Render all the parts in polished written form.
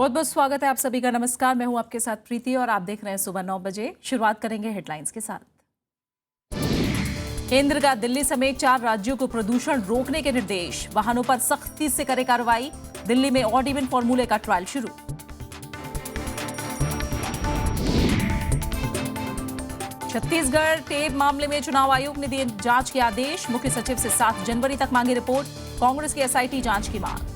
बहुत बहुत स्वागत है आप सभी का। नमस्कार, मैं हूं आपके साथ प्रीति और आप देख रहे हैं सुबह 9 बजे। शुरुआत करेंगे हेडलाइंस के साथ। केंद्र का दिल्ली समेत 4 राज्यों को प्रदूषण रोकने के निर्देश, वाहनों पर सख्ती से करे कार्रवाई। दिल्ली में ऑड इवन फॉर्मूले का ट्रायल शुरू। छत्तीसगढ़ टेप मामले में चुनाव आयोग ने दिए जांच के आदेश, मुख्य सचिव से 7 जनवरी तक मांगी रिपोर्ट। कांग्रेस की एसआईटी जांच की मांग।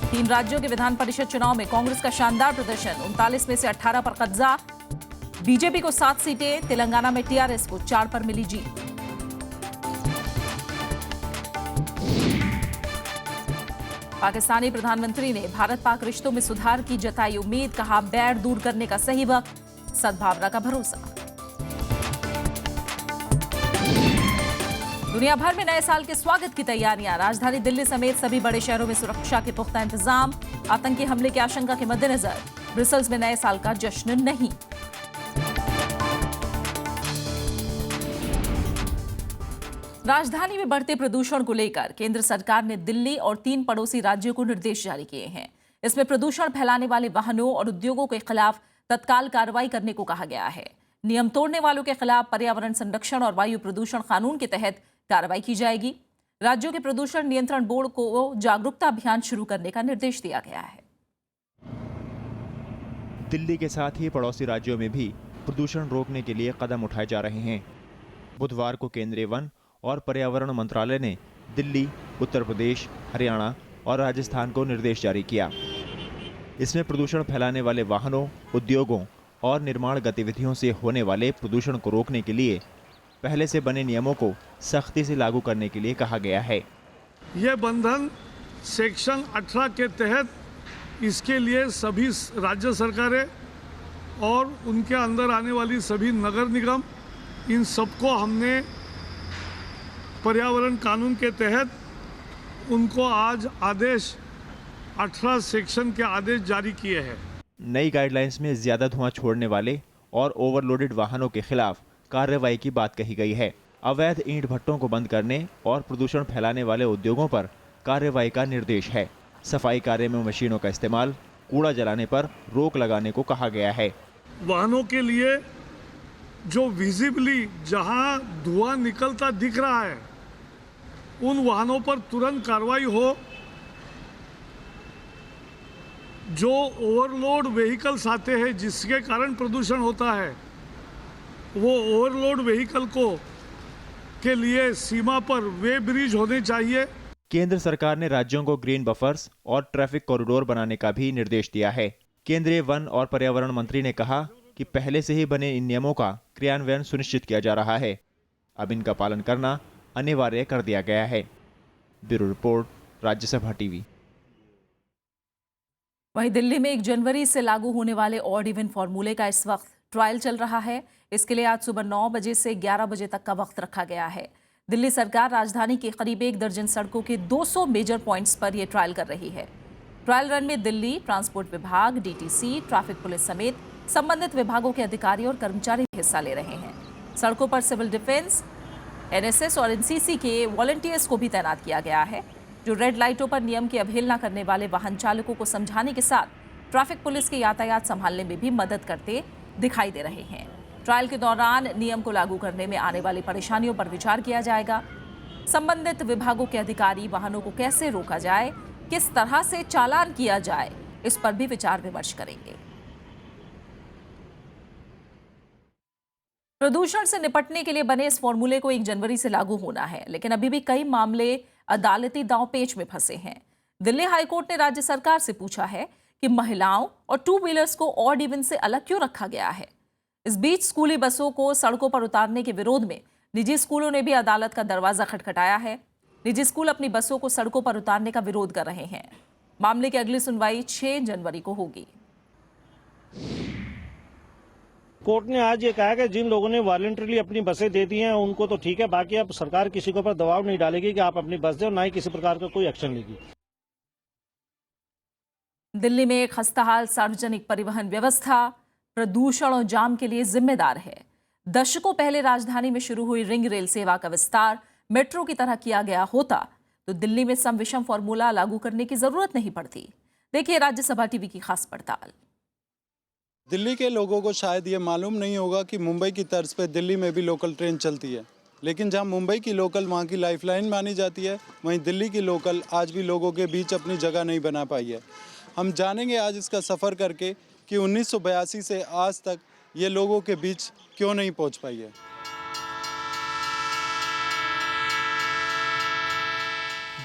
3 राज्यों के विधान परिषद चुनाव में कांग्रेस का शानदार प्रदर्शन, 39 में से 18 पर कब्जा। बीजेपी को 7 सीटें, तेलंगाना में टीआरएस को 4 पर मिली जीत। पाकिस्तानी प्रधानमंत्री ने भारत पाक रिश्तों में सुधार की जताई उम्मीद, कहा बैर दूर करने का सही वक्त, सद्भावना का भरोसा। दुनिया भर में नए साल के स्वागत की तैयारियां, राजधानी दिल्ली समेत सभी बड़े शहरों में सुरक्षा के पुख्ता इंतजाम। आतंकी हमले की आशंका के मद्देनजर ब्रसेल्स में नए साल का जश्न नहीं। राजधानी में बढ़ते प्रदूषण को लेकर केंद्र सरकार ने दिल्ली और 3 पड़ोसी राज्यों को निर्देश जारी किए हैं। इसमें प्रदूषण फैलाने वाले वाहनों और उद्योगों के खिलाफ तत्काल कार्रवाई करने को कहा गया है। नियम तोड़ने वालों के खिलाफ पर्यावरण संरक्षण और वायु प्रदूषण कानून के तहत कार्रवाई की जाएगी। राज्यों के प्रदूषण नियंत्रण बोर्ड को जागरूकता अभियान शुरू करने का निर्देश दिया गया है। दिल्ली के साथ ही पड़ोसी राज्यों में भी प्रदूषण रोकने के लिए कदम उठाए जा रहे हैं। बुधवार को केंद्रीय वन और पर्यावरण मंत्रालय ने दिल्ली, उत्तर प्रदेश, हरियाणा और राजस्थान को निर्देश जारी किया। इसमें प्रदूषण फैलाने वाले वाहनों, उद्योगों और निर्माण गतिविधियों से होने वाले प्रदूषण को रोकने के लिए पहले से बने नियमों को सख्ती से लागू करने के लिए कहा गया है। ये बंधन सेक्शन 18 के तहत इसके लिए सभी राज्य सरकारें और उनके अंदर आने वाली सभी नगर निगम, इन सबको हमने पर्यावरण कानून के तहत उनको आज आदेश 18 सेक्शन के आदेश जारी किए हैं। नई गाइडलाइंस में ज्यादा धुआं छोड़ने वाले और ओवरलोडेड वाहनों के खिलाफ कार्रवाई की बात कही गई है। अवैध ईंट भट्टों को बंद करने और प्रदूषण फैलाने वाले उद्योगों पर कार्रवाई का निर्देश है। सफाई कार्य में मशीनों का इस्तेमाल, कूड़ा जलाने पर रोक लगाने को कहा गया है। वाहनों के लिए जो विजिबली जहां धुआं निकलता दिख रहा है, उन वाहनों पर तुरंत कार्रवाई हो। जो ओवरलोड व्हीकल्स आते हैं जिसके कारण प्रदूषण होता है, वो ओवरलोड व्हीकल को के लिए सीमा पर वे ब्रिज होने चाहिए। केंद्र सरकार ने राज्यों को ग्रीन बफर्स और ट्रैफिक कॉरिडोर बनाने का भी निर्देश दिया है। केंद्रीय वन और पर्यावरण मंत्री ने कहा कि पहले से ही बने इन नियमों का क्रियान्वयन सुनिश्चित किया जा रहा है। अब इनका पालन करना अनिवार्य कर दिया गया है। Bureau report, Rajya Sabha TV. वहीं दिल्ली में 1 जनवरी से लागू होने वाले ऑड इवन फॉर्मूले का इस वक्त ट्रायल चल रहा है। इसके लिए आज सुबह 9 बजे से 11 बजे तक का वक्त रखा गया है। दिल्ली सरकार राजधानी की करीब 1 दर्जन सड़कों के 200 मेजर पॉइंट्स पर यह ट्रायल कर रही है। ट्रायल रन में दिल्ली ट्रांसपोर्ट विभाग, डीटीसी, ट्रैफिक पुलिस समेत संबंधित विभागों के अधिकारी और कर्मचारी हिस्सा ले रहे हैं। सड़कों पर सिविल डिफेंस, एनएसएस और एनसीसी के वॉलंटियर्स को भी तैनात किया गया है, जो रेड लाइटों पर नियम की अवहेलना करने वाले वाहन चालकों को समझाने के साथ ट्रैफिक पुलिस के यातायात संभालने में भी मदद करते दिखाई दे रहे हैं। ट्रायल के दौरान नियम को लागू करने में आने वाली परेशानियों पर विचार किया जाएगा। संबंधित विभागों के अधिकारी वाहनों को कैसे रोका जाए, किस तरह से चालान किया जाए, इस पर भी विचार विमर्श करेंगे। प्रदूषण से निपटने के लिए बने इस फॉर्मूले को 1 जनवरी से लागू होना है, लेकिन अभी भी कई मामले अदालती दांवपेच में फंसे हैं। दिल्ली हाईकोर्ट ने राज्य सरकार से पूछा है कि महिलाओं और 2 व्हीलर्स को ऑड इवन से अलग क्यों रखा गया है। इस बीच स्कूली बसों को सड़कों पर उतारने के विरोध में निजी स्कूलों ने भी अदालत का दरवाजा खटखटाया है। निजी स्कूल अपनी बसों को सड़कों पर उतारने का विरोध कर रहे हैं। मामले की अगली सुनवाई 6 जनवरी को होगी। कोर्ट ने आज ये कहा कि जिन लोगों ने वॉलंटरीली अपनी बसें दे दी हैं उनको तो ठीक है, बाकी अब सरकार किसी के ऊपर दबाव नहीं डालेगी कि आप अपनी बस दें और ना ही किसी प्रकार का कोई एक्शन लेगी। दिल्ली में एक खस्ताहाल सार्वजनिक परिवहन व्यवस्था प्रदूषण और जाम के लिए जिम्मेदार है। दशकों पहले राजधानी में शुरू हुई रिंग रेल सेवा का विस्तार मेट्रो की तरह किया गया होता तो दिल्ली में सम विषम फॉर्मूला लागू करने की जरूरत नहीं पड़ती। देखिए राज्यसभा टीवी की खास पड़ताल। दिल्ली के लोगों को शायद ये मालूम नहीं होगा कि मुंबई की तर्ज पे दिल्ली में भी लोकल ट्रेन चलती है, लेकिन जहां मुंबई की लोकल वहां की लाइफलाइन मानी जाती है, वहीं दिल्ली की लोकल आज भी लोगों के बीच अपनी जगह नहीं बना पाई है। हम जानेंगे आज इसका सफ़र करके कि 1982 से आज तक ये लोगों के बीच क्यों नहीं पहुंच पाई है।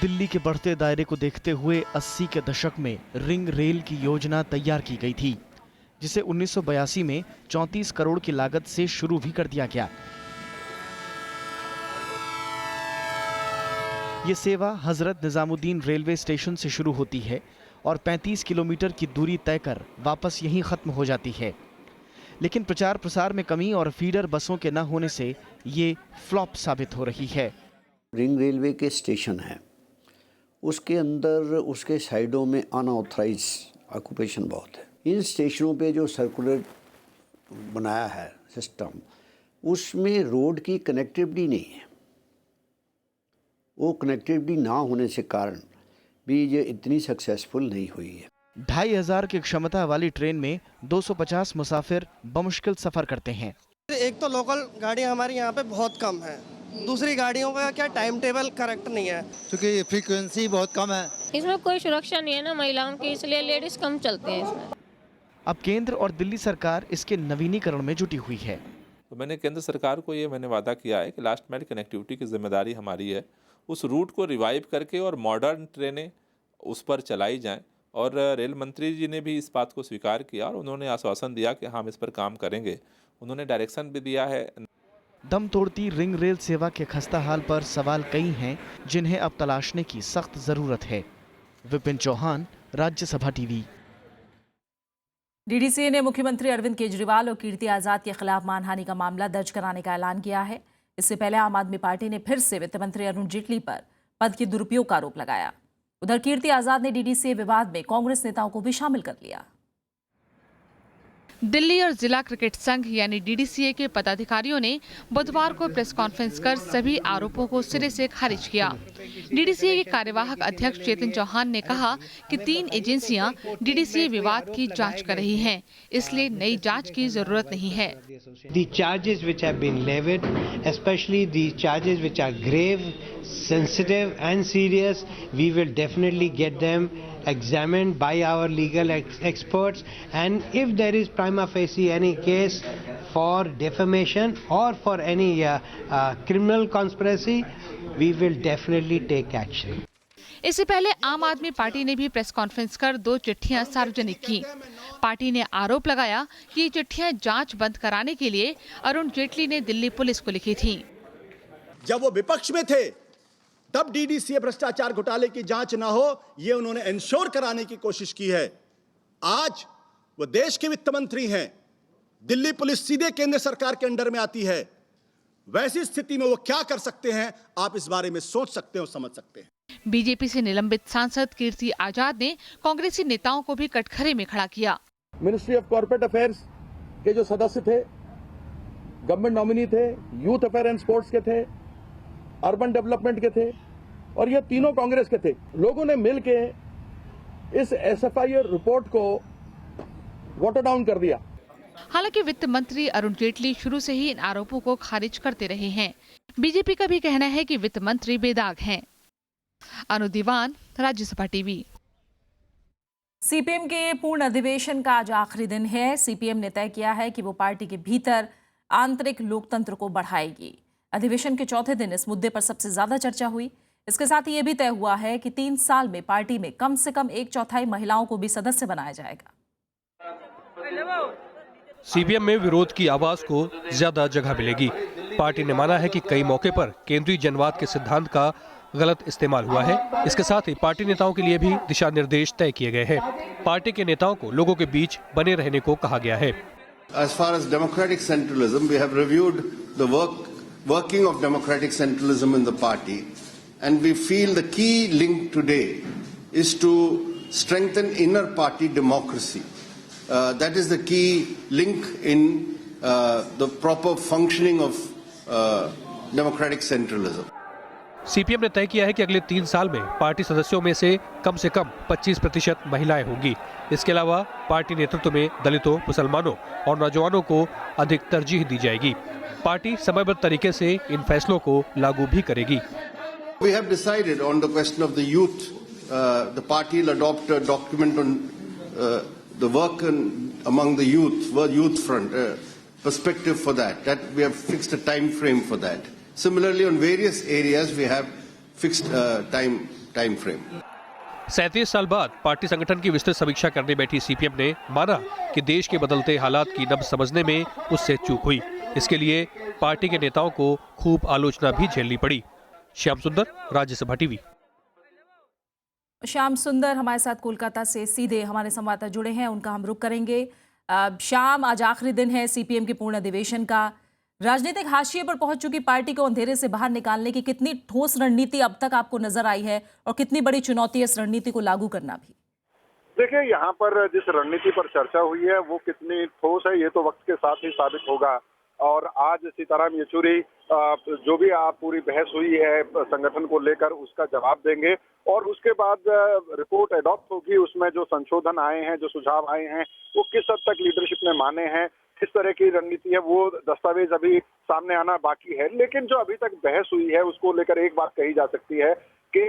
दिल्ली के बढ़ते दायरे को देखते हुए 80 के दशक में रिंग रेल की योजना तैयार की गई थी, जिसे 1982 में 34 करोड़ की लागत से शुरू भी कर दिया गया। ये सेवा हजरत निजामुद्दीन रेलवे स्टेशन से शुरू होती है और 35 किलोमीटर की दूरी तय कर वापस यहीं खत्म हो जाती है। लेकिन प्रचार प्रसार में कमी और फीडर बसों के न होने से ये फ्लॉप साबित हो रही है। रिंग रेलवे के स्टेशन है, उसके अंदर उसके साइडों में अनऑथराइज ऑक्यूपेशन बहुत है। इन स्टेशनों पे जो सर्कुलर बनाया है सिस्टम, उसमें रोड की कनेक्टिविटी नहीं है। वो कनेक्टिविटी ना होने से कारण भी ये इतनी सक्सेसफुल नहीं हुई है। 2500 की क्षमता वाली ट्रेन में 250 मुसाफिर बमुश्किल सफर करते हैं। एक तो लोकल गाड़ी हमारी यहाँ पे बहुत कम है, दूसरी गाड़ियों का क्या टाइम टेबल करेक्ट नहीं है, क्योंकि फ्रीक्वेंसी बहुत कम है। इसमें कोई सुरक्षा नहीं है ना महिलाओं की, इसलिए लेडीज कम चलते हैं इसमें। अब केंद्र और दिल्ली सरकार इसके नवीनीकरण में जुटी हुई है। तो मैंने केंद्र सरकार को मैंने वादा किया है कि लास्ट माइल कनेक्टिविटी की जिम्मेदारी हमारी है, उस रूट को रिवाइव करके और मॉडर्न ट्रेनें उस पर चलाई जाएं। और रेल मंत्री जी ने भी इस बात को स्वीकार किया और उन्होंने आश्वासन दिया कि हम इस पर काम करेंगे। उन्होंने डायरेक्शन भी दिया है। दम तोड़ती रिंग रेल सेवा के खस्ता हाल पर सवाल कई हैं, जिन्हें अब तलाशने की सख्त जरूरत है। विपिन चौहान, राज्यसभा टीवी। डीडीसीए ने मुख्यमंत्री अरविंद केजरीवाल और कीर्ति आजाद के खिलाफ मानहानि का मामला दर्ज कराने का ऐलान किया है। इससे पहले आम आदमी पार्टी ने फिर से वित्त मंत्री अरुण जेटली पर पद के दुरुपयोग का आरोप लगाया। उधर कीर्ति आजाद ने डीडीसीए विवाद में कांग्रेस नेताओं को भी शामिल कर लिया। दिल्ली और जिला क्रिकेट संघ यानी डीडीसीए के पदाधिकारियों ने बुधवार को प्रेस कॉन्फ्रेंस कर सभी आरोपों को सिरे से खारिज किया। डीडीसीए के कार्यवाहक अध्यक्ष चेतन चौहान ने कहा कि 3 एजेंसियां डीडीसीए विवाद की जांच कर रही हैं, इसलिए नई जांच की जरूरत नहीं है। The charges which have been levied, especially the charges which are grave, sensitive and serious, we will definitely get them examined by our legal experts, and if there is prima facie any case for defamation or for any criminal conspiracy, we will definitely take action. इससे पहले आम आदमी party ने भी press conference कर 2 चिट्ठियां सार्वजनिक की। पार्टी ने आरोप लगाया कि ये चिट्ठियां जांच बंद कराने के लिए अरुण जेटली ने दिल्ली पुलिस को लिखी थी। जब वो विपक्ष में थे तब डीडीसीए भ्रष्टाचार घोटाले की जांच ना हो, ये उन्होंने इंश्योर कराने की कोशिश की है। आज वो देश के वित्त मंत्री हैं, दिल्ली पुलिस सीधे केंद्र सरकार के अंडर में आती है। वैसी स्थिति में वो क्या कर सकते हैं, आप इस बारे में सोच सकते हो, समझ सकते हैं। बीजेपी से निलंबित सांसद कीर्ति आजाद ने कांग्रेसी नेताओं को भी कटघरे में खड़ा किया। मिनिस्ट्री ऑफ कॉर्पोरेट अफेयर्स के जो सदस्य थे, गवर्नमेंट नॉमिनी थे, यूथ अफेयर एंड स्पोर्ट्स के थे, अर्बन डेवलपमेंट के थे, और ये तीनों कांग्रेस के थे। लोगों ने मिलके इस एसएफआई रिपोर्ट को वाटर डाउन कर दिया। हालांकि वित्त मंत्री अरुण जेटली शुरू से ही इन आरोपों को खारिज करते रहे हैं। बीजेपी का भी कहना है कि वित्त मंत्री बेदाग हैं। अनु दीवान, राज्यसभा टीवी। सीपीएम के पूर्ण अधिवेशन का आज आखिरी दिन है। सीपीएम ने तय किया है कि वो पार्टी के भीतर आंतरिक लोकतंत्र को बढ़ाएगी। अधिवेशन के चौथे दिन इस मुद्दे पर सबसे ज्यादा चर्चा हुई। इसके साथ ही ये भी तय हुआ है कि 3 साल में पार्टी में कम से कम 1/4 महिलाओं को भी सदस्य बनाया जाएगा। सीपीएम में विरोध की आवाज को ज्यादा जगह मिलेगी। पार्टी ने माना है कि कई मौके पर केंद्रीय जनवाद के सिद्धांत का गलत इस्तेमाल हुआ है। इसके साथ ही पार्टी नेताओं के लिए भी दिशा निर्देश तय किए गए हैं। पार्टी के नेताओं को लोगों के बीच बने रहने को कहा गया है। As far as democratic centralism, we have reviewed the working of democratic centralism in the party, and we feel the key link today is to strengthen inner party democracy. That is the key link in the proper functioning of democratic centralism. CPM ने तय किया है कि अगले 3 साल में party सदस्यों में से कम 25% महिलाएं होंगी। इसके अलावा पार्टी नेतृत्व में दलितों, मुसलमानों और नौजवानों को अधिक तरजीह दी जाएगी। पार्टी समयबद्ध तरीके से इन फैसलों को लागू भी करेगी। We have decided on the question of the youth. The party will adopt a document on the work among the youth front, perspective for that. That we have fixed a time frame for that. Similarly, on various areas, we have fixed time frame. 37 साल बाद party संगठन की विस्तृत समीक्षा करने बैठी CPM ने माना कि देश के बदलते हालात की नब्ज समझने में उससे चूक हुई। इसके लिए पार्टी के नेताओं को खूब आलोचना भी झेलनी पड़ी। श्याम सुंदर, राज्यसभा टीवी। श्याम सुंदर हमारे साथ कोलकाता से सीधे हमारे संवाददाता जुड़े हैं, उनका हम रुख करेंगे। श्याम, आज आखिरी दिन है सीपीएम के पूर्ण अधिवेशन का। राजनीतिक हाशिए पर पहुंच चुकी पार्टी को अंधेरे से बाहर निकालने की कितनी ठोस रणनीति अब तक आपको नजर आई है और कितनी बड़ी चुनौती है इस रणनीति को लागू करना भी? देखिए, यहाँ पर जिस रणनीति पर चर्चा हुई है वो कितनी ठोस है ये तो वक्त के साथ ही साबित होगा। और आज सीताराम येचुरी जो भी पूरी बहस हुई है संगठन को लेकर उसका जवाब देंगे और उसके बाद रिपोर्ट एडॉप्ट होगी। उसमें जो संशोधन आए हैं, जो सुझाव आए हैं, वो किस हद तक लीडरशिप ने माने हैं, किस तरह की रणनीति है, वो दस्तावेज अभी सामने आना बाकी है। लेकिन जो अभी तक बहस हुई है उसको लेकर एक बात कही जा सकती है कि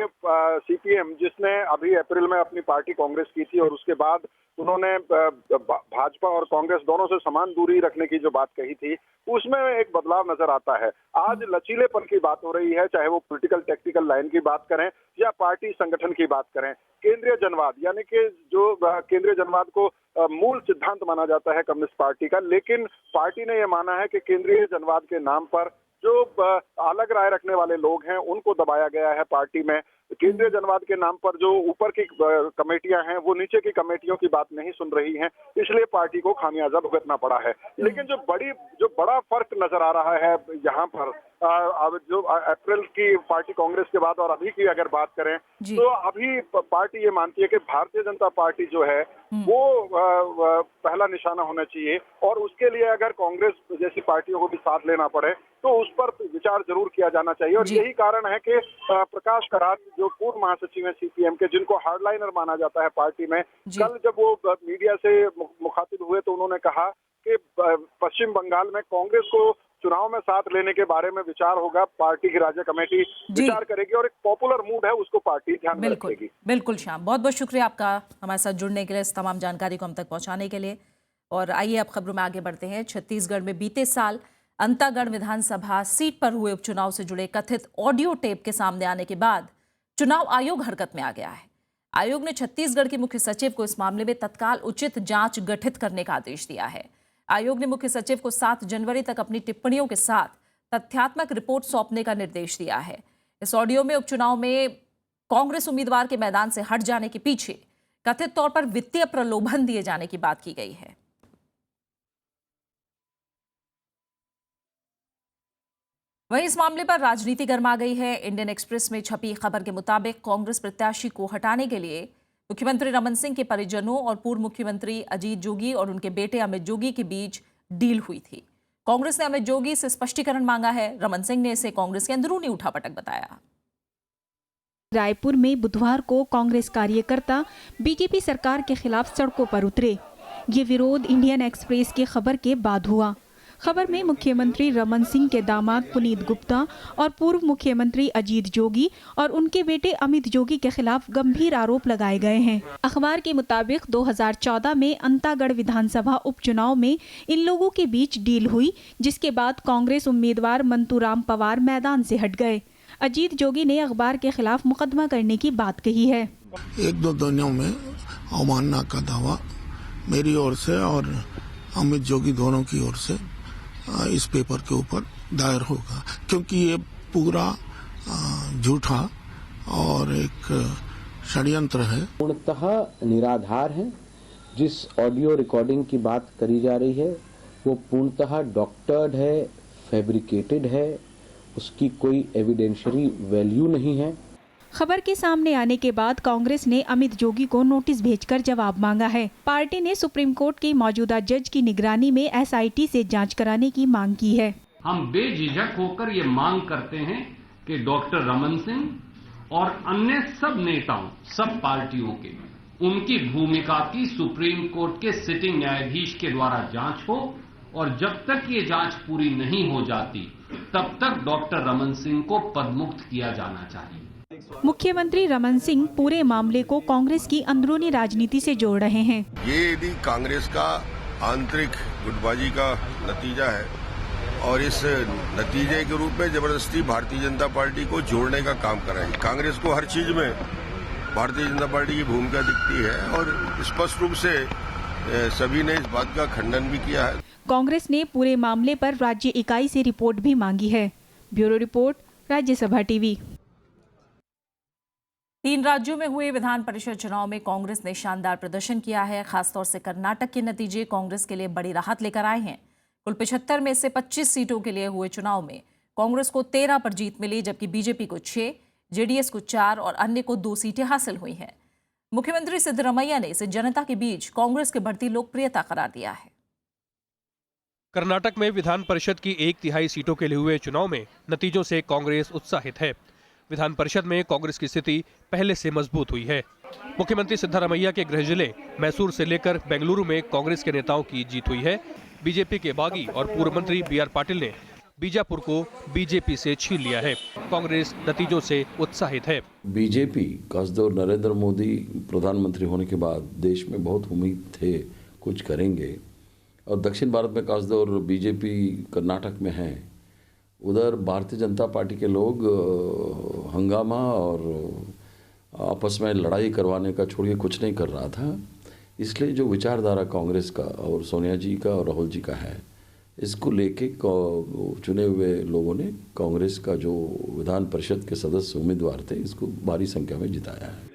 सीपीएम जिसने अभी अप्रैल में अपनी पार्टी कांग्रेस की थी और उसके बाद उन्होंने भाजपा और कांग्रेस दोनों से समान दूरी रखने की जो बात कही थी उसमें एक बदलाव नजर आता है। आज लचीलेपन की बात हो रही है, चाहे वो पॉलिटिकल टैक्टिकल लाइन की बात करें या पार्टी संगठन की बात करें। केंद्रीय जनवाद यानी कि जो केंद्रीय जनवाद को मूल सिद्धांत माना जाता है कम्युनिस्ट पार्टी का, लेकिन पार्टी ने यह माना है कि केंद्रीय जनवाद के नाम पर जो अलग राय रखने वाले लोग हैं उनको दबाया गया है पार्टी में। केंद्रीय जनवाद के नाम पर जो ऊपर की कमेटियां हैं वो नीचे की कमेटियों की बात नहीं सुन रही हैं, इसलिए पार्टी को खामियाजा भुगतना पड़ा है। लेकिन जो बड़ा फर्क नजर आ रहा है यहाँ पर जो अप्रैल की पार्टी कांग्रेस के बाद और अभी की अगर बात करें तो अभी पार्टी ये मानती है कि भारतीय जनता पार्टी जो है वो पहला निशाना होना चाहिए और उसके लिए अगर कांग्रेस जैसी पार्टियों को भी साथ लेना पड़े तो उस पर विचार जरूर किया जाना चाहिए। और यही कारण है कि प्रकाश करात जो पूर्व महासचिव हैं सीपीएम के, जिनको हार्डलाइनर माना जाता है पार्टी में, कल जब वो मीडिया से मुखातिब हुए तो उन्होंने कहा कि पश्चिम बंगाल में कांग्रेस को चुनाव में साथ लेने के बारे में विचार होगा, पार्टी की राज्य कमेटी विचार करेगी और एक पॉपुलर मूड है उसको पार्टी ध्यान में रखेगी। बिल्कुल श्याम, बहुत बहुत शुक्रिया आपका हमारे साथ जुड़ने के लिए, इस तमाम जानकारी को हम तक पहुंचाने के लिए। और आइए अब खबरों में आगे बढ़ते हैं। छत्तीसगढ़ में बीते साल अंतागढ़ विधानसभा सीट पर हुए उपचुनाव से जुड़े कथित ऑडियो टेप के सामने आने के बाद चुनाव आयोग हरकत में आ गया है। आयोग ने छत्तीसगढ़ के मुख्य सचिव को इस मामले में तत्काल उचित जांच गठित करने का आदेश दिया है। आयोग ने मुख्य सचिव को 7 जनवरी तक अपनी टिप्पणियों के साथ तथ्यात्मक रिपोर्ट सौंपने का निर्देश दिया है। इस ऑडियो में उपचुनाव में कांग्रेस उम्मीदवार के मैदान से हट जाने के पीछे कथित तौर पर वित्तीय प्रलोभन दिए जाने की बात की गई है। वहीं इस मामले पर राजनीति गर्मा गई है। इंडियन एक्सप्रेस में छपी खबर के मुताबिक कांग्रेस प्रत्याशी को हटाने के लिए मुख्यमंत्री रमन सिंह के परिजनों और पूर्व मुख्यमंत्री अजीत जोगी और उनके बेटे अमित जोगी के बीच डील हुई थी। कांग्रेस ने अमित जोगी से स्पष्टीकरण मांगा है। रमन सिंह ने इसे कांग्रेस के अंदरूनी उठापटक बताया। रायपुर में बुधवार को कांग्रेस कार्यकर्ता बीजेपी सरकार के खिलाफ सड़कों पर उतरे। ये विरोध इंडियन एक्सप्रेस की खबर के बाद हुआ। खबर में मुख्यमंत्री रमन सिंह के दामाद पुनीत गुप्ता और पूर्व मुख्यमंत्री अजीत जोगी और उनके बेटे अमित जोगी के खिलाफ गंभीर आरोप लगाए गए हैं। अखबार के मुताबिक 2014 में अंतागढ़ विधानसभा उपचुनाव में इन लोगों के बीच डील हुई, जिसके बाद कांग्रेस उम्मीदवार मंतूराम पवार मैदान से हट गए। अजीत जोगी ने अखबार के खिलाफ मुकदमा करने की बात कही है। 1-2 दिनों में अवमानना का दावा मेरी ओर से और अमित जोगी दोनों की ओर से इस पेपर के ऊपर दायर होगा, क्योंकि ये पूरा झूठा और एक षड्यंत्र है, पूर्णतः निराधार है। जिस ऑडियो रिकॉर्डिंग की बात करी जा रही है वो पूर्णतः डॉक्टर्ड है, फैब्रिकेटेड है, उसकी कोई एविडेंशियरी वैल्यू नहीं है। खबर के सामने आने के बाद कांग्रेस ने अमित जोगी को नोटिस भेजकर जवाब मांगा है। पार्टी ने सुप्रीम कोर्ट के मौजूदा जज की निगरानी में एसआईटी से जांच कराने की मांग की है। हम बेझिझक होकर ये मांग करते हैं कि डॉक्टर रमन सिंह और अन्य सब नेताओं, सब पार्टियों के, उनकी भूमिका की सुप्रीम कोर्ट के सिटिंग न्यायाधीश के द्वारा जांच हो, और जब तक ये जांच पूरी नहीं हो जाती तब तक डॉक्टर रमन सिंह को पदमुक्त किया जाना चाहिए। मुख्यमंत्री रमन सिंह पूरे मामले को कांग्रेस की अंदरूनी राजनीति से जोड़ रहे हैं। ये यदि कांग्रेस का आंतरिक गुटबाजी का नतीजा है और इस नतीजे के रूप में जबरदस्ती भारतीय जनता पार्टी को जोड़ने का काम कर रहे हैं। कांग्रेस को हर चीज में भारतीय जनता पार्टी की भूमिका दिखती है और स्पष्ट रूप से सभी ने इस बात का खंडन भी किया है। कांग्रेस ने पूरे मामले पर राज्य इकाई से रिपोर्ट भी मांगी है। Bureau report, Rajya Sabha TV. 3 राज्यों में हुए विधान परिषद चुनाव में कांग्रेस ने शानदार प्रदर्शन किया है। खासतौर से कर्नाटक के नतीजे कांग्रेस के लिए बड़ी राहत लेकर आए हैं। कुल 75 में से 25 सीटों के लिए हुए चुनाव में कांग्रेस को 13 पर जीत मिली, जबकि बीजेपी को 6, जेडीएस को 4 और अन्य को 2 सीटें हासिल हुई हैं। मुख्यमंत्री सिद्धरमैया ने इसे जनता के बीच कांग्रेस की बढ़ती लोकप्रियता करार दिया है। कर्नाटक में विधान परिषद की 1/3 सीटों के लिए हुए चुनाव में नतीजों से कांग्रेस उत्साहित है। विधान परिषद में कांग्रेस की स्थिति पहले से मजबूत हुई है। मुख्यमंत्री सिद्धरमैया के गृह जिले मैसूर से लेकर बेंगलुरु में कांग्रेस के नेताओं की जीत हुई है। बीजेपी के बागी और पूर्व मंत्री बीआर पाटिल ने बीजापुर को बीजेपी से छीन लिया है। कांग्रेस नतीजों से उत्साहित है। बीजेपी खासतौर नरेंद्र मोदी प्रधानमंत्री होने के बाद देश में बहुत उम्मीद थे कुछ करेंगे, और दक्षिण भारत में खासतौर बीजेपी कर्नाटक में है। उधर भारतीय जनता पार्टी के लोग हंगामा और आपस में लड़ाई करवाने का छोड़िए कुछ नहीं कर रहा था। इसलिए जो विचारधारा कांग्रेस का और सोनिया जी का और राहुल जी का है, इसको लेके चुने हुए लोगों ने कांग्रेस का जो विधान परिषद के सदस्य उम्मीदवार थे, इसको भारी संख्या में जिताया है।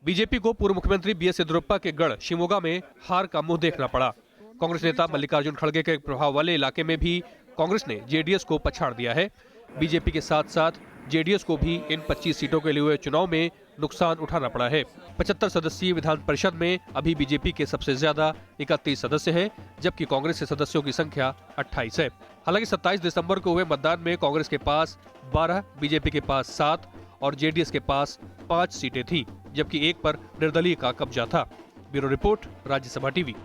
बीजेपी को पूर्व मुख्यमंत्री बीएस येदियुरप्पा के गढ़ शिवमोगा में हार का मुंह देखना पड़ा। कांग्रेस नेता मल्लिकार्जुन खड़गे के प्रभाव वाले इलाके में भी कांग्रेस ने जेडीएस को पछाड़ दिया है। बीजेपी के साथ साथ जेडीएस को भी इन 25 सीटों के लिए हुए चुनाव में नुकसान उठाना पड़ा है। 75 सदस्यीय विधान परिषद में अभी बीजेपी के सबसे ज्यादा 31 सदस्य हैं, जबकि कांग्रेस के सदस्यों की संख्या 28 है। हालांकि 27 दिसंबर को हुए मतदान में कांग्रेस के पास 12, बीजेपी के पास 7 और जेडीएस के पास 5 सीटें थी, जबकि एक पर निर्दलीय का कब्जा था। Bureau report, Rajya Sabha TV.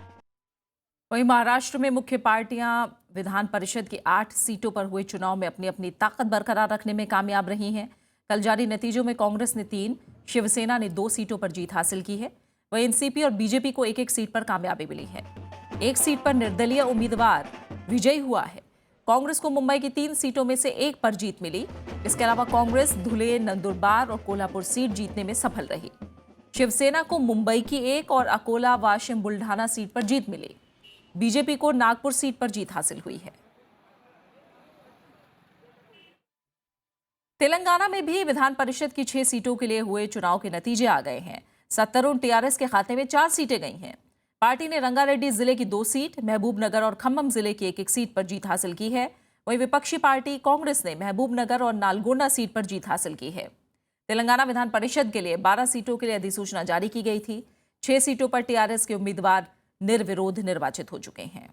वहीं महाराष्ट्र में मुख्य पार्टियां विधान परिषद की 8 सीटों पर हुए चुनाव में अपनी अपनी ताकत बरकरार रखने में कामयाब रही हैं। कल जारी नतीजों में कांग्रेस ने 3, शिवसेना ने 2 सीटों पर जीत हासिल की है। वहीं एनसीपी और बीजेपी को 1-1 सीट पर कामयाबी मिली है। 1 सीट पर निर्दलीय उम्मीदवार विजयी हुआ है। कांग्रेस को मुंबई की 3 सीटों में से 1 पर जीत मिली। इसके अलावा कांग्रेस धुले, नंदुरबार और कोल्हापुर सीट जीतने में सफल रही। शिवसेना को मुंबई की 1 और अकोला, वाशिम, बुल्ढाना सीट पर जीत मिली। बीजेपी को नागपुर सीट पर जीत हासिल हुई है। तेलंगाना में भी विधान परिषद की 6 सीटों के लिए हुए चुनाव के नतीजे आ गए हैं। सत्तारूढ़ टीआरएस के खाते में 4 सीटें गई हैं। पार्टी ने रंगारेड्डी जिले की 2 सीट, महबूबनगर और खम्मम जिले की 1-1 सीट पर जीत हासिल की है। वहीं विपक्षी पार्टी कांग्रेस ने महबूबनगर और नालगोंडा सीट पर जीत हासिल की है। तेलंगाना विधान परिषद के लिए 12 सीटों के लिए अधिसूचना जारी की गई थी। 6 सीटों पर टीआरएस के उम्मीदवार निर्विरोध निर्वाचित हो चुके हैं।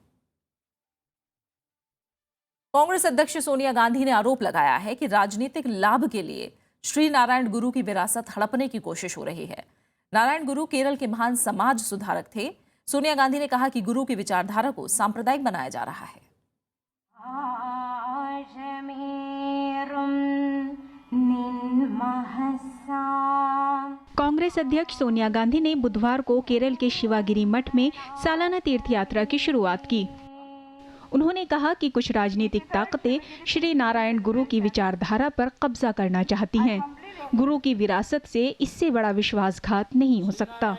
कांग्रेस अध्यक्ष सोनिया गांधी ने आरोप लगाया है कि राजनीतिक लाभ के लिए श्री नारायण गुरु की विरासत हड़पने की कोशिश हो रही है। नारायण गुरु केरल के महान समाज सुधारक थे। सोनिया गांधी ने कहा कि गुरु की विचारधारा को सांप्रदायिक बनाया जा रहा है। कांग्रेस अध्यक्ष सोनिया गांधी ने बुधवार को केरल के शिवागिरी मठ में सालाना तीर्थ यात्रा की शुरुआत की। उन्होंने कहा कि कुछ राजनीतिक ताकतें श्री नारायण गुरु की विचारधारा पर कब्जा करना चाहती हैं। गुरु की विरासत से इससे बड़ा विश्वासघात नहीं हो सकता।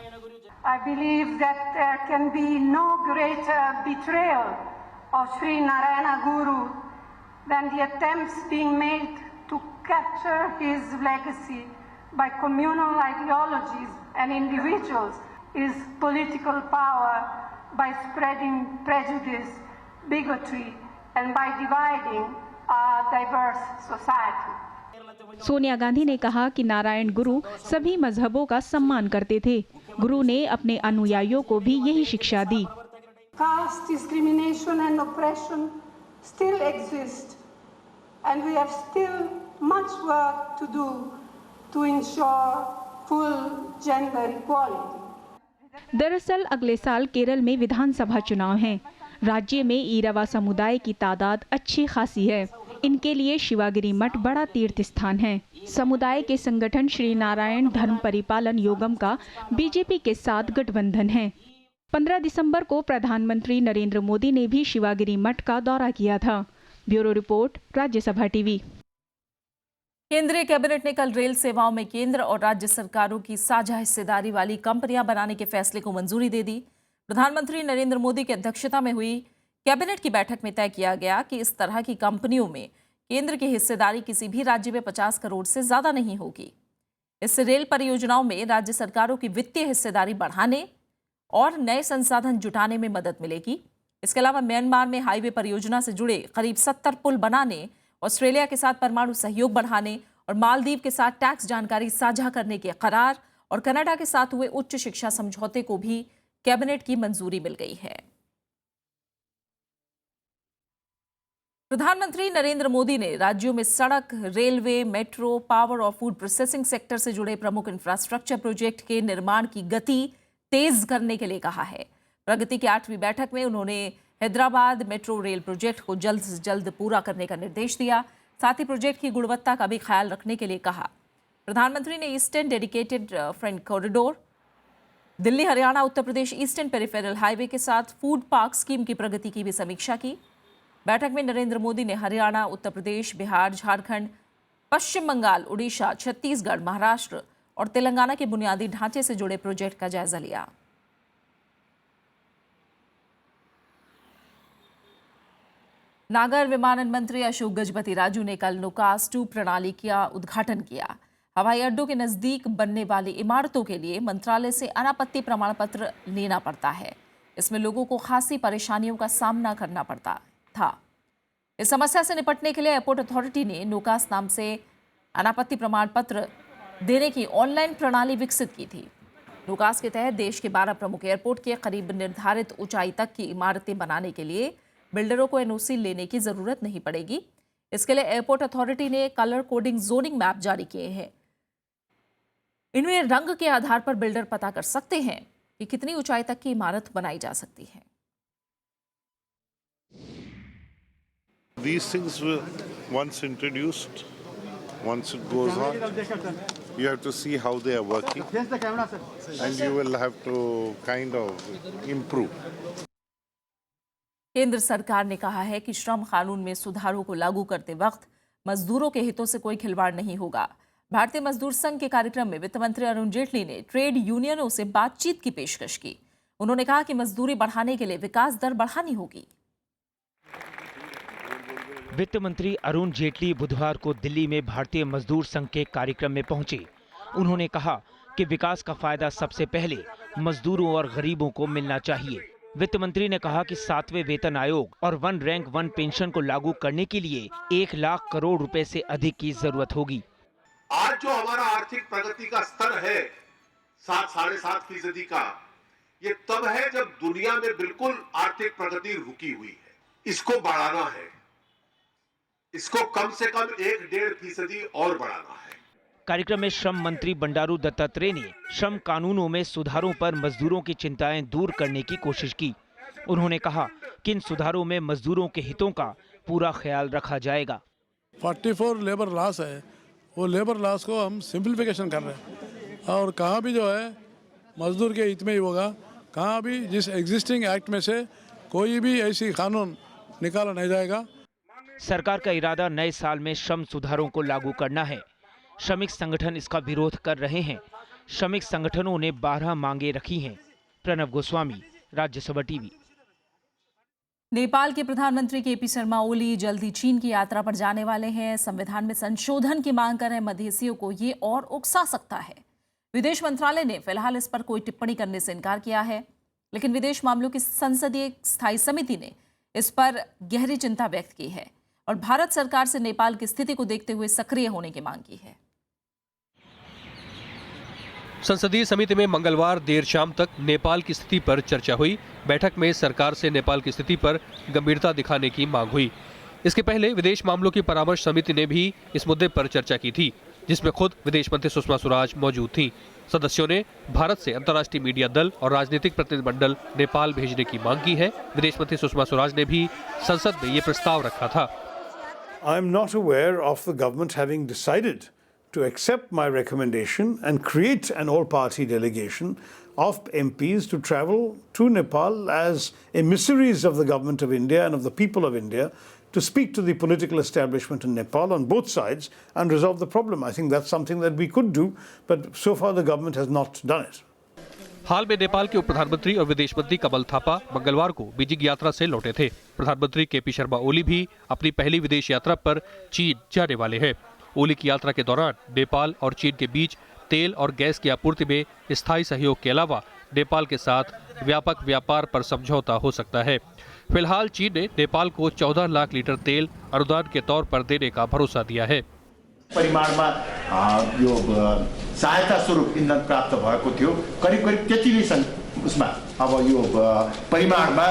I believe that there can be no greater betrayal of Sri Narayana Guru than the attempts being made to capture his legacy by communal ideologies and individuals, his political power by spreading prejudice, bigotry, and by dividing our diverse society. Sonia Gandhi ने कहा कि नारायण गुरु सभी मजहबों का सम्मान करते थे। गुरु ने अपने अनुयायियों को भी यही शिक्षा दी। Caste discrimination and oppression still exist, and we are still much work to do to ensure full gender equality. दरअसल अगले साल केरल में विधानसभा चुनाव हैं। राज्य में ईरावा समुदाय की तादाद अच्छी खासी है। इनके लिए शिवागिरी मठ बड़ा तीर्थ स्थान है। समुदाय के संगठन श्री नारायण धर्म परिपालन योगम का बीजेपी के साथ गठबंधन है। 15 दिसंबर को प्रधानमंत्री नरेंद्र मोदी ने भी शिवागिरी मठ का दौरा किया था। Bureau report, Rajya Sabha TV. केंद्रीय कैबिनेट ने कल रेल सेवाओं में केंद्र और राज्य सरकारों की साझा हिस्सेदारी वाली कंपनियां बनाने के फैसले को मंजूरी दे दी। प्रधानमंत्री नरेंद्र मोदी की अध्यक्षता में हुई कैबिनेट की बैठक में तय किया गया कि इस तरह की कंपनियों में केंद्र की हिस्सेदारी किसी भी राज्य में 50 करोड़ से ज्यादा नहीं होगी। इससे रेल परियोजनाओं में राज्य सरकारों की वित्तीय हिस्सेदारी बढ़ाने और नए संसाधन जुटाने में मदद मिलेगी। इसके अलावा म्यांमार में हाईवे परियोजना से जुड़े करीब 70 पुल बनाने, ऑस्ट्रेलिया के साथ परमाणु सहयोग बढ़ाने और मालदीव के साथ टैक्स जानकारी साझा करने के करार और कनाडा के साथ हुए उच्च शिक्षा समझौते को भी कैबिनेट की मंजूरी मिल गई है। प्रधानमंत्री नरेंद्र मोदी ने राज्यों में सड़क, रेलवे, मेट्रो, पावर और फूड प्रोसेसिंग सेक्टर से जुड़े प्रमुख इंफ्रास्ट्रक्चर प्रोजेक्ट के निर्माण की गति तेज करने के लिए कहा है। प्रगति की 8वीं बैठक में उन्होंने हैदराबाद मेट्रो रेल प्रोजेक्ट को जल्द से जल्द पूरा करने का निर्देश दिया। साथ ही प्रोजेक्ट की गुणवत्ता का भी ख्याल रखने के लिए कहा। प्रधानमंत्री ने eastern dedicated front corridor, Delhi Haryana Uttar Pradesh eastern peripheral highway के साथ फूड पार्क स्कीम की प्रगति की भी समीक्षा की। बैठक में नरेंद्र मोदी ने हरियाणा, उत्तर प्रदेश, बिहार, झारखंड, पश्चिम बंगाल, उड़ीसा, छत्तीसगढ़, महाराष्ट्र और तेलंगाना के बुनियादी ढांचे से जुड़े प्रोजेक्ट का जायजा लिया। नागर विमानन मंत्री अशोक गजपति राजू ने कल नुकास 2 प्रणाली का उद्घाटन किया। हवाई अड्डों के नजदीक बनने वाली इमारतों के लिए मंत्रालय से अनापत्ति प्रमाण पत्र लेना पड़ता है। इसमें लोगों को खासी परेशानियों का सामना करना पड़ता था। इस समस्या से निपटने के लिए एयरपोर्ट अथॉरिटी ने नोकास नाम से अनापत्ति प्रमाण पत्र देने की ऑनलाइन प्रणाली विकसित की थी। नोकास के तहत देश के 12 प्रमुख एयरपोर्ट के करीब निर्धारित ऊंचाई तक की इमारतें बनाने के लिए बिल्डरों को एनओसी लेने की जरूरत नहीं पड़ेगी। इसके लिए एयरपोर्ट अथॉरिटी ने कलर कोडिंग जोनिंग मैप जारी किए हैं। इनमें रंग के आधार पर बिल्डर पता कर सकते हैं कि कितनी ऊंचाई तक की इमारत बनाई जा सकती है। These things were once introduced, once it goes on, you have to see how they are working, and you will have to kind of improve. केंद्र सरकार ने कहा है कि श्रम कानून में सुधारों को लागू करते वक्त मजदूरों के हितों से कोई खिलवाड़ नहीं होगा। भारतीय मजदूर संघ के कार्यक्रम में वित्त मंत्री अरुण जेटली ने ट्रेड यूनियनों से बातचीत की पेशकश की। उन्होंने कहा कि मजदूरी बढ़ाने के लिए विकास दर बढ़ानी होगी। वित्त मंत्री अरुण जेटली बुधवार को दिल्ली में भारतीय मजदूर संघ के कार्यक्रम में पहुंचे। उन्होंने कहा कि विकास का फायदा सबसे पहले मजदूरों और गरीबों को मिलना चाहिए। वित्त मंत्री ने कहा कि 7वें वेतन आयोग और 1 रैंक 1 पेंशन को लागू करने के लिए 1 लाख करोड़ रुपए से अधिक की जरूरत होगी। आज जो हमारा आर्थिक प्रगति का स्तर है 7-7.5% का, ये तब है जब दुनिया में बिल्कुल आर्थिक प्रगति रुकी हुई है। इसको बढ़ाना है, इसको कम से कम 1-1.5% और बढ़ाना है। कार्यक्रम में श्रम मंत्री बंडारू दत्तात्रेय ने श्रम कानूनों में सुधारों पर मजदूरों की चिंताएं दूर करने की कोशिश की। उन्होंने कहा कि इन सुधारों में मजदूरों के हितों का पूरा ख्याल रखा जाएगा। 44 लेबर लॉस है, वो लेबर लॉस को हम सिंप्लीफिकेशन कर रहे हैं और कहाँ भी जो है मजदूर के हित में ही होगा। कहाँ भी जिस एग्जिस्टिंग एक्ट में से कोई भी ऐसी कानून निकाला नहीं जाएगा। सरकार का इरादा नए साल में श्रम सुधारों को लागू करना है। श्रमिक संगठन इसका विरोध कर रहे हैं। श्रमिक संगठनों ने 12 मांगे रखी हैं। प्रणव गोस्वामी, राज्यसभा टीवी। नेपाल के प्रधानमंत्री केपी शर्मा ओली जल्द ही चीन की यात्रा पर जाने वाले हैं। संविधान में संशोधन की मांग कर रहे मधेसियों को ये और उकसा सकता है। विदेश मंत्रालय ने फिलहाल इस पर कोई टिप्पणी करने से इनकार किया है, लेकिन विदेश मामलों की संसदीय स्थायी समिति ने इस पर गहरी चिंता व्यक्त की है और भारत सरकार से नेपाल की स्थिति को देखते हुए सक्रिय होने की मांग की है। संसदीय समिति में मंगलवार देर शाम तक नेपाल की स्थिति पर चर्चा हुई। बैठक में सरकार से नेपाल की स्थिति पर गंभीरता दिखाने की मांग हुई। इसके पहले विदेश मामलों की परामर्श समिति ने भी इस मुद्दे पर चर्चा की थी, जिसमें खुद विदेश मंत्री सुषमा स्वराज मौजूद थीं। सदस्यों ने भारत से अंतर्राष्ट्रीय मीडिया दल और राजनीतिक प्रतिनिधिमंडल नेपाल भेजने की मांग की है। विदेश मंत्री सुषमा स्वराज ने भी संसद में ये प्रस्ताव रखा था। I am not aware of the government having decided to accept my recommendation and create an all-party delegation of MPs to travel to Nepal as emissaries of the government of India and of the people of India to speak to the political establishment in Nepal on both sides and resolve the problem. I think that's something that we could do, but so far the government has not done it. हाल में नेपाल के उप प्रधानमंत्री और विदेश मंत्री कमल थापा मंगलवार को Beijing यात्रा से लौटे थे। प्रधानमंत्री केपी शर्मा ओली भी अपनी पहली विदेश यात्रा पर चीन जाने वाले हैं। ओली की यात्रा के दौरान नेपाल और चीन के बीच तेल और गैस की आपूर्ति में स्थायी सहयोग के अलावा नेपाल के साथ व्यापक व्यापार पर समझौता हो सकता है। फिलहाल चीन ने नेपाल को 14 लाख लीटर तेल अनुदान के तौर पर देने का भरोसा दिया है। परिमाणमा यो सहायता स्वरूप इन्धन प्राप्त भएको थियो, करिब करिब त्यति नै छन्। उसमा अब यो परिमाणमा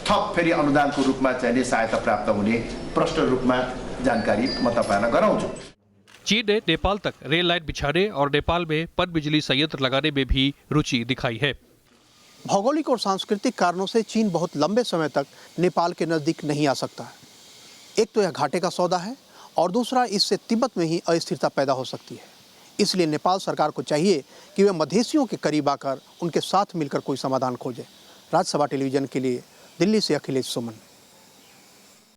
थप फेरि अनुदानको रूपमा चाहिने सहायता प्राप्त हुने प्रष्ट रूपमा जानकारी म तपाईहरुलाई गराउँछु। चीन ने नेपाल तक रेल लाइन बिछाने और नेपाल में पनबिजली संयंत्र लगाने में भी रुचि दिखाई है। भौगोलिक और सांस्कृतिक कारणों से चीन बहुत लंबे समय तक नेपाल के नजदीक नहीं आ सकता है। एक तो यह घाटे का सौदा है और दूसरा इससे तिब्बत में ही अस्थिरता पैदा हो सकती है। इसलिए नेपाल सरकार को चाहिए कि वे मधेसियों के करीब आकर उनके साथ मिलकर कोई समाधान खोजे। राज्यसभा टेलीविजन के लिए दिल्ली से अखिलेश सुमन।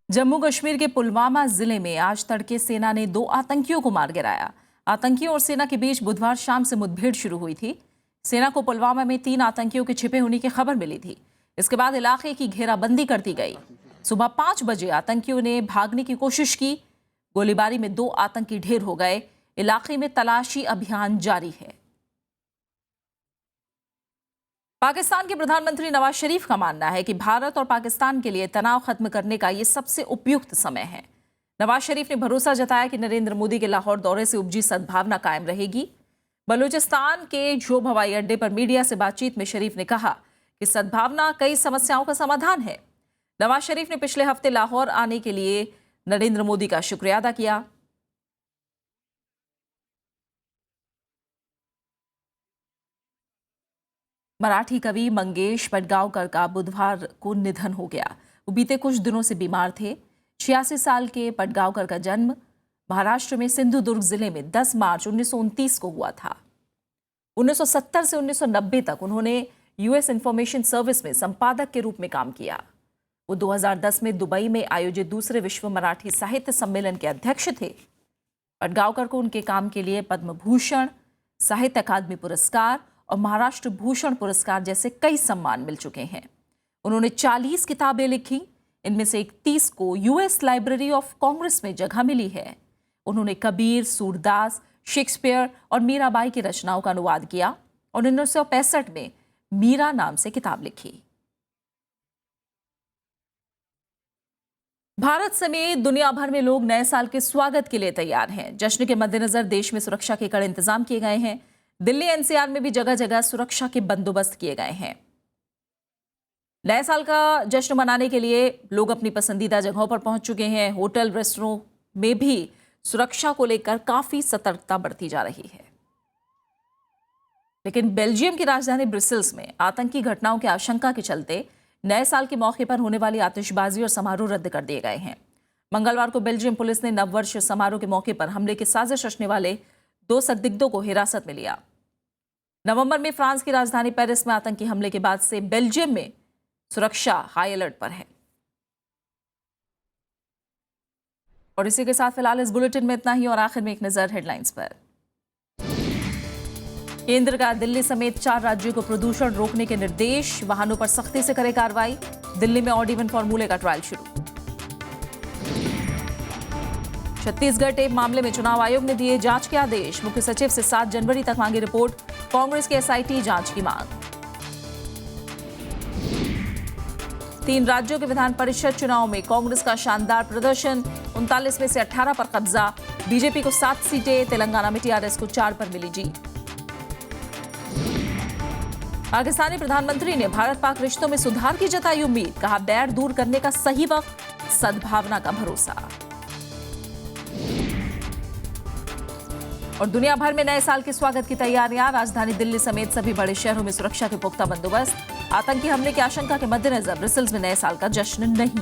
जम्मू कश्मीर के पुलवामा जिले में आज तड़के सेना ने 2 आतंकियों को मार गिराया। आतंकियों और सेना के बीच बुधवार शाम से मुठभेड़ शुरू हुई थी। सेना को पुलवामा में 3 आतंकियों के छिपे होने की खबर मिली थी। इसके बाद इलाके की घेराबंदी कर दी गई। सुबह 5 बजे आतंकियों ने भागने की कोशिश की। गोलीबारी में 2 आतंकी ढेर हो गए। इलाके में तलाशी अभियान जारी है। पाकिस्तान के प्रधानमंत्री नवाज शरीफ का मानना है कि भारत और पाकिस्तान के लिए तनाव खत्म करने का ये सबसे उपयुक्त समय है। नवाज शरीफ ने भरोसा जताया कि नरेंद्र मोदी के लाहौर दौरे से उपजी सद्भावना कायम रहेगी। बलूचिस्तान के झोब हवाई अड्डे पर मीडिया से बातचीत में शरीफ ने कहा कि सद्भावना कई समस्याओं का समाधान है। नवाज शरीफ ने पिछले हफ्ते लाहौर आने के लिए नरेंद्र मोदी का शुक्रिया अदा किया। मराठी कवि मंगेश पडगांवकर का बुधवार को निधन हो गया। वो बीते कुछ दिनों से बीमार थे। 86 साल के पडगांवकर का जन्म महाराष्ट्र में सिंधुदुर्ग जिले में 10 मार्च 1929 को हुआ था। 1970 से 1990 तक उन्होंने यूएस इंफॉर्मेशन सर्विस में संपादक के रूप में काम किया। वो 2010 में दुबई में आयोजित दूसरे विश्व मराठी साहित्य सम्मेलन के अध्यक्ष थे। पडगांवकर को उनके काम के लिए पद्म भूषण, साहित्य अकादमी पुरस्कार और महाराष्ट्र भूषण पुरस्कार जैसे कई सम्मान मिल चुके हैं। उन्होंने 40 किताबें लिखी। इनमें से 31 को यूएस लाइब्रेरी ऑफ कांग्रेस में जगह मिली है। उन्होंने कबीर, सूरदास, शेक्सपियर और मीराबाई की रचनाओं का अनुवाद किया और 1965 में मीरा नाम से किताब लिखी। भारत समेत दुनिया भर में लोग नए साल के स्वागत के लिए तैयार हैं। जश्न के मद्देनजर देश में सुरक्षा के कड़े इंतजाम किए गए हैं। दिल्ली एनसीआर में भी जगह जगह सुरक्षा के बंदोबस्त किए गए हैं। नए साल का जश्न मनाने के लिए लोग अपनी पसंदीदा जगहों पर पहुंच चुके हैं। होटल, रेस्टोरों में भी सुरक्षा को लेकर काफी सतर्कता बरती जा रही है। लेकिन बेल्जियम की राजधानी ब्रसेल्स में आतंकी घटनाओं की आशंका के चलते नए साल के मौके पर होने वाली आतिशबाजी और समारोह रद्द कर दिए गए हैं। मंगलवार को बेल्जियम पुलिस ने नववर्ष समारोह के मौके पर हमले की साजिश रचने वाले 2 संदिग्धों को हिरासत में लिया। नवंबर में फ्रांस की राजधानी पेरिस में आतंकी हमले के बाद से बेल्जियम में सुरक्षा हाई अलर्ट पर है। और इसी के साथ फिलहाल इस बुलेटिन में इतना ही और आखिर में एक नजर हेडलाइंस पर। केंद्र का दिल्ली समेत 4 राज्यों को प्रदूषण रोकने के निर्देश। वाहनों पर सख्ती से करे कार्रवाई। दिल्ली में ऑड इवन फॉर्मूले का ट्रायल शुरू। छत्तीसगढ़ टेप मामले में चुनाव आयोग ने दिए जांच के आदेश। मुख्य सचिव से 7 जनवरी तक मांगी रिपोर्ट। कांग्रेस के एसआईटी जांच की मांग। 3 राज्यों के विधान परिषद चुनाव में कांग्रेस का शानदार प्रदर्शन। 39 में से 18 पर कब्जा। बीजेपी को 7 सीटें। तेलंगाना में टीआरएस को 4 पर मिली जीत। पाकिस्तानी प्रधानमंत्री ने भारत पाक रिश्तों में सुधार की जताई उम्मीद, कहा बैर दूर करने का सही वक्त, सद्भावना का भरोसा। और दुनिया भर में नए साल के स्वागत की तैयारियां, राजधानी दिल्ली समेत सभी बड़े शहरों में सुरक्षा के पुख्ता बंदोबस्त। आतंकी हमले की आशंका के मद्देनजर ब्रसेल्स में नए साल का जश्न नहीं।